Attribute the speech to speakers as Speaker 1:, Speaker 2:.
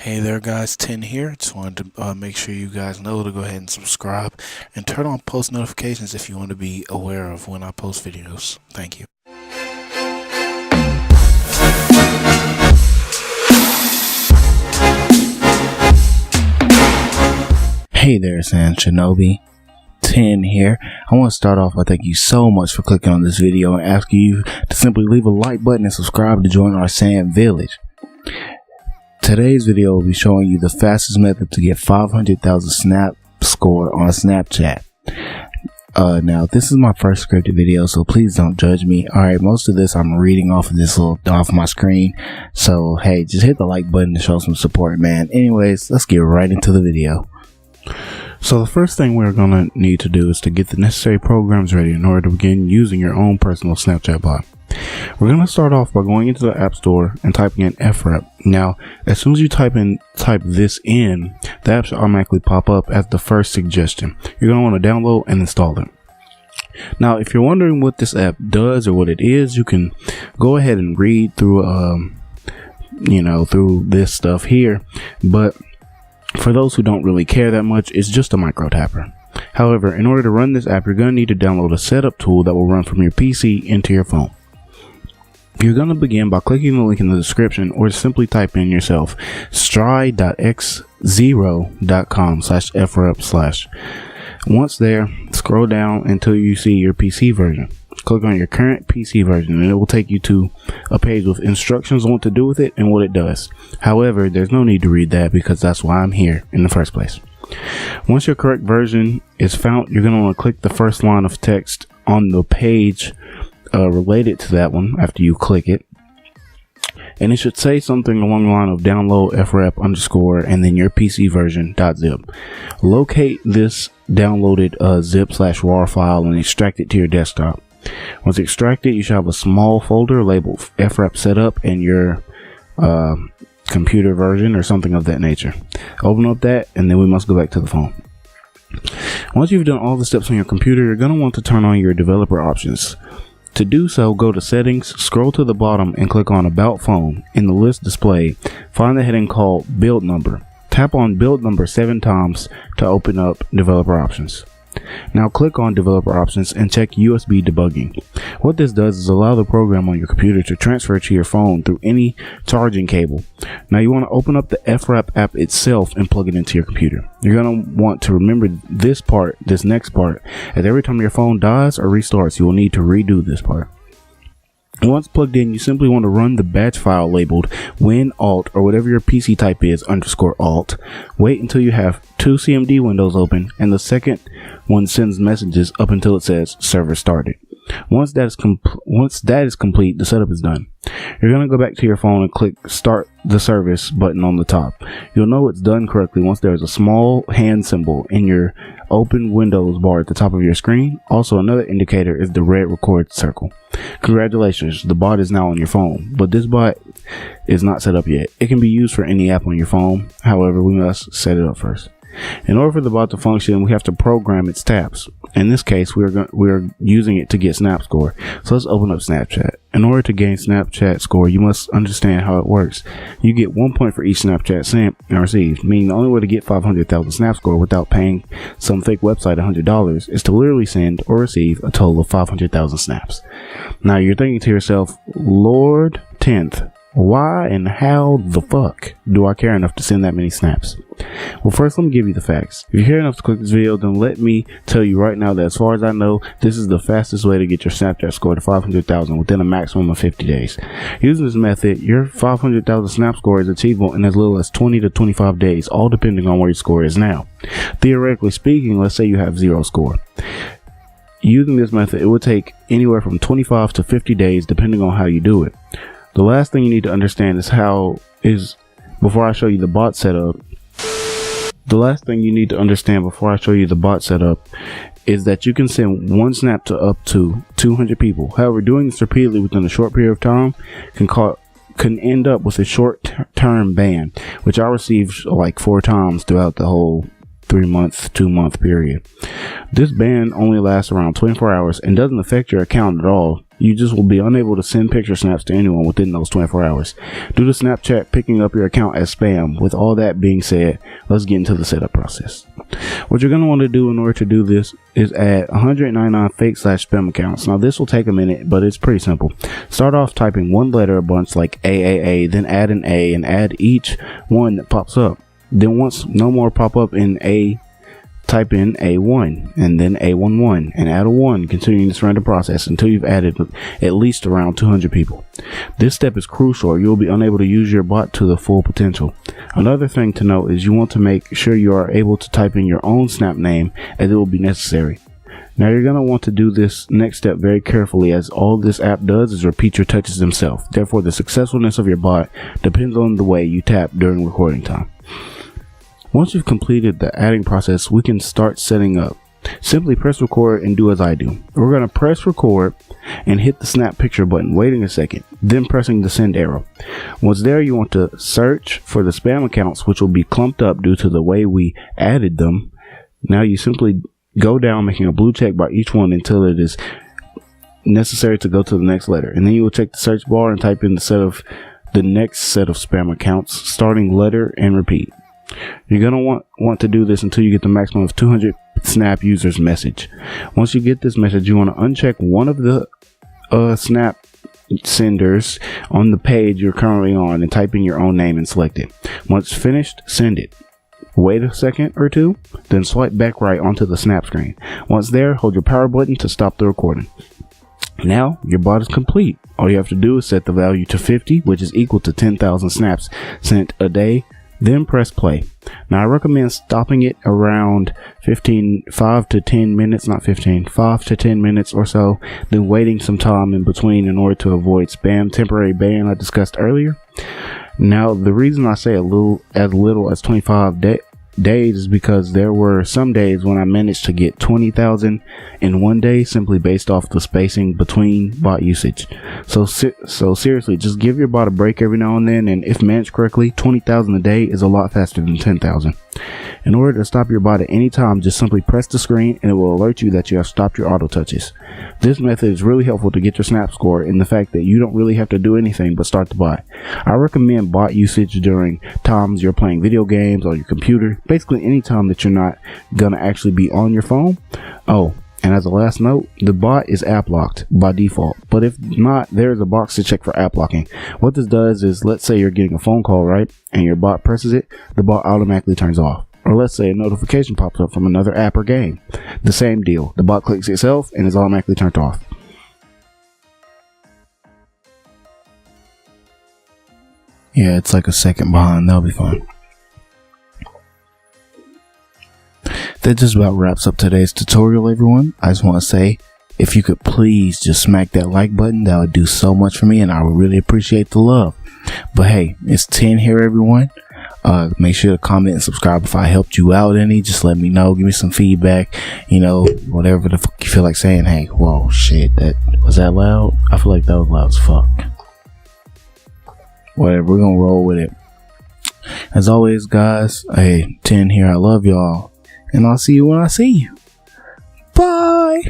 Speaker 1: Hey there guys, 10 here. Just wanted to make sure you guys know to go ahead and subscribe and turn on post notifications if you want to be aware of when I post videos. Thank you. Hey there, San Shinobi. 10 here. I want to start off by thanking you so much for clicking on this video and asking you to simply leave a like button and subscribe to join our Sand Village. Today's video will be showing you the fastest method to get 500,000 snap score on Snapchat. Now this is my first scripted video, so please don't judge me. Alright, most of this I'm reading off of my screen. So hey, just hit the like button to show some support, man. Anyways, let's get right into the video. So the first thing we're going to need to do is to get the necessary programs ready in order to begin using your own personal Snapchat bot. We're going to start off by going into the App Store and typing in FREP. Now, as soon as you type this in, the app should automatically pop up as the first suggestion. You're going to want to download and install it. Now, if you're wondering what this app does or what it is, you can go ahead and read through, through this stuff here. But for those who don't really care that much, it's just a micro tapper. However, in order to run this app, you're going to need to download a setup tool that will run from your PC into your phone. You're going to begin by clicking the link in the description or simply type in yourself stride.x0.com/frep/. Once there, scroll down until you see your PC version. Click on your current PC version and it will take you to a page with instructions on what to do with it and what it does. However, there's no need to read that because that's why I'm here in the first place. Once your correct version is found, you're going to want to click the first line of text on the page related to that one after you click it, and it should say something along the line of download frep_ and then your PC version .zip. Locate this downloaded zip/rar file and extract it to your desktop. Once extracted, you should have a small folder labeled frep setup and your computer version or something of that nature. Open up that and then we must go back to the phone. Once you've done all the steps on your computer, you're going to want to turn on your developer options. To do so, go to Settings, scroll to the bottom and click on About Phone. In the list displayed, find the heading called Build Number. Tap on Build Number 7 times to open up Developer Options. Now click on Developer Options and check USB debugging. What this does is allow the program on your computer to transfer to your phone through any charging cable. Now you want to open up the FREP app itself and plug it into your computer. You're going to want to remember this next part, as every time your phone dies or restarts, you will need to redo this part. Once plugged in, you simply want to run the batch file labeled WinAlt or whatever your PC type is _alt. Wait until you have 2 CMD windows open and the second one sends messages up until it says server started. Once that is complete, the setup is done. You're going to go back to your phone and click Start the Service button on the top. You'll know it's done correctly once there's a small hand symbol in your open Windows bar at the top of your screen. Also, another indicator is the red record circle. Congratulations, the bot is now on your phone, but this bot is not set up yet. It can be used for any app on your phone. However, we must set it up first. In order for the bot to function, we have to program its taps. In this case, we're using it to get Snap Score. So let's open up Snapchat. In order to gain Snapchat Score, you must understand how it works. You get 1 point for each Snapchat sent and received, meaning the only way to get 500,000 Snap Score without paying some fake website $100 is to literally send or receive a total of 500,000 snaps. Now you're thinking to yourself, Lord 10th, why and how the fuck do I care enough to send that many snaps? Well, first let me give you the facts. If you care enough to click this video, then let me tell you right now that as far as I know, this is the fastest way to get your Snapchat score to 500,000 within a maximum of 50 days. Using this method, your 500,000 snap score is achievable in as little as 20 to 25 days, all depending on where your score is now. Theoretically speaking, let's say you have 0 score. Using this method, it would take anywhere from 25 to 50 days depending on how you do it. The last thing you need to understand before I show you the bot setup is that you can send one snap to up to 200 people. However, doing this repeatedly within a short period of time can end up with a short-term ban, which I received like 4 times throughout the whole 2-month period. This ban only lasts around 24 hours and doesn't affect your account at all. You just will be unable to send picture snaps to anyone within those 24 hours due to Snapchat picking up your account as spam. With all that being said, let's get into the setup process. What you're going to want to do in order to do this is add 199 fake/spam accounts. Now this will take a minute, but it's pretty simple. Start off typing one letter a bunch like AAA, then add an A and add each one that pops up. Then once no more pop up in A, type in A1 and then A11 and add a 1, continuing this random process until you've added at least around 200 people. This step is crucial or you'll be unable to use your bot to the full potential. Another thing to note is you want to make sure you are able to type in your own Snap name as it will be necessary. Now you're going to want to do this next step very carefully, as all this app does is repeat your touches themselves. Therefore, the successfulness of your bot depends on the way you tap during recording time. Once you've completed the adding process, we can start setting up. Simply press record and do as I do. We're going to press record and hit the snap picture button, waiting a second, then pressing the send arrow. Once there, you want to search for the spam accounts, which will be clumped up due to the way we added them. Now you simply go down, making a blue check by each one until it is necessary to go to the next letter. And then you will check the search bar and type in the next set of spam accounts, starting letter and repeat. You're going to want to do this until you get the maximum of 200 Snap users message. Once you get this message, you want to uncheck one of the Snap senders on the page you're currently on and type in your own name and select it. Once finished, send it. Wait a second or two, then swipe back right onto the Snap screen. Once there, hold your power button to stop the recording. Now your bot is complete. All you have to do is set the value to 50, which is equal to 10,000 snaps sent a day. Then press play. Now I recommend stopping it around 5 to 10 minutes or so, then waiting some time in between in order to avoid spam temporary ban I discussed earlier. Now the reason I say as little as 25 days is because there were some days when I managed to get 20,000 in one day simply based off the spacing between bot usage. So seriously, just give your bot a break every now and then, and if managed correctly, 20,000 a day is a lot faster than 10,000. In order to stop your bot at any time, just simply press the screen and it will alert you that you have stopped your auto touches. This method is really helpful to get your snap score in the fact that you don't really have to do anything but start the bot. I recommend bot usage during times you're playing video games on your computer, basically any time that you're not gonna actually be on your phone. Oh, and as a last note, the bot is app locked by default, but if not, there's a box to check for app locking. What this does is, let's say you're getting a phone call, right, and your bot presses it, the bot automatically turns off. Or let's say a notification pops up from another app or game. The same deal. The bot clicks itself and is automatically turned off. Yeah, it's like a second behind. That'll be fun. That just about wraps up today's tutorial, everyone. I just want to say, if you could please just smack that like button, that would do so much for me and I would really appreciate the love. But hey, it's 10 here, everyone. Make sure to comment and subscribe if I helped you out any. Just let me know, give me some feedback, you know, whatever the fuck you feel like saying. Hey, whoa, shit, was that loud? I feel like that was loud as fuck. Whatever, we're gonna roll with it. As always, guys, hey, 10 here, I love y'all, and I'll see you when I see you. Bye.